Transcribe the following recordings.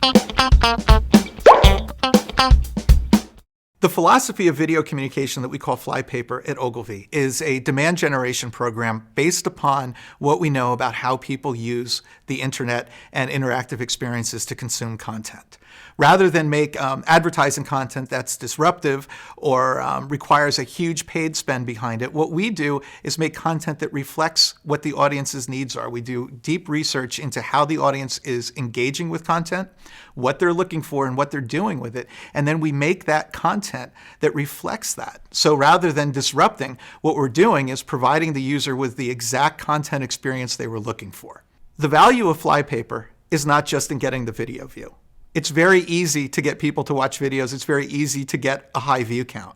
The philosophy of video communication that we call Flypaper at Ogilvy is a demand generation program based upon what we know about how people use the internet and interactive experiences to consume content. Rather than make advertising content that's disruptive or requires a huge paid spend behind it, what we do is make content that reflects what the audience's needs are. We do deep research into how the audience is engaging with content, what they're looking for, and what they're doing with it. And then we make that content that reflects that. So rather than disrupting, what we're doing is providing the user with the exact content experience they were looking for. The value of Flypaper is not just in getting the video view. It's very easy to get people to watch videos. It's very easy to get a high view count.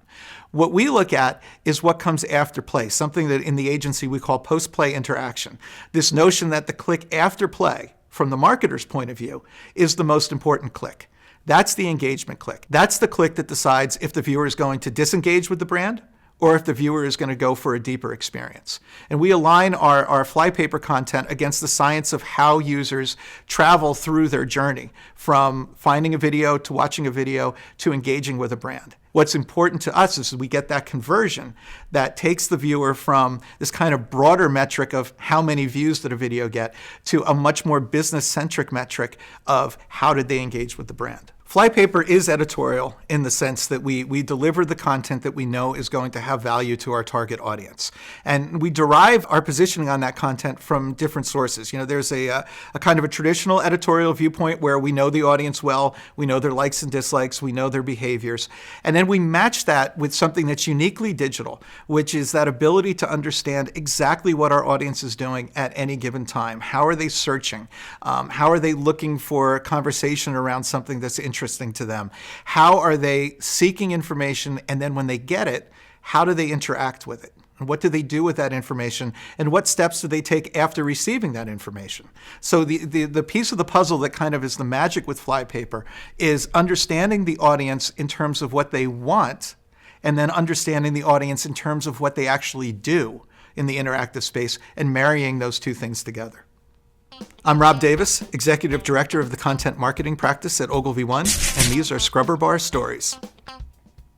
What we look at is what comes after play, something that in the agency we call post-play interaction. This notion that the click after play, from the marketer's point of view, is the most important click. That's the engagement click. That's the click that decides if the viewer is going to disengage with the brand or if the viewer is going to go for a deeper experience. And we align our Flypaper content against the science of how users travel through their journey, from finding a video to watching a video to engaging with a brand. What's important to us is we get that conversion that takes the viewer from this kind of broader metric of how many views did a video get to a much more business-centric metric of how did they engage with the brand. Flypaper is editorial in the sense that we deliver the content that we know is going to have value to our target audience. And we derive our positioning on that content from different sources. You know, there's a kind of a traditional editorial viewpoint where we know the audience well, we know their likes and dislikes, we know their behaviors. And then we match that with something that's uniquely digital, which is that ability to understand exactly what our audience is doing at any given time. How are they searching? How are they looking for conversation around something that's interesting to them? How are they seeking information? And then when they get it, how do they interact with it? And what do they do with that information? And what steps do they take after receiving that information? So the piece of the puzzle that kind of is the magic with Flypaper is understanding the audience in terms of what they want, and then understanding the audience in terms of what they actually do in the interactive space, and marrying those two things together. I'm Rob Davis, Executive Director of the Content Marketing Practice at OgilvyOne, and these are Scrubber Bar Stories.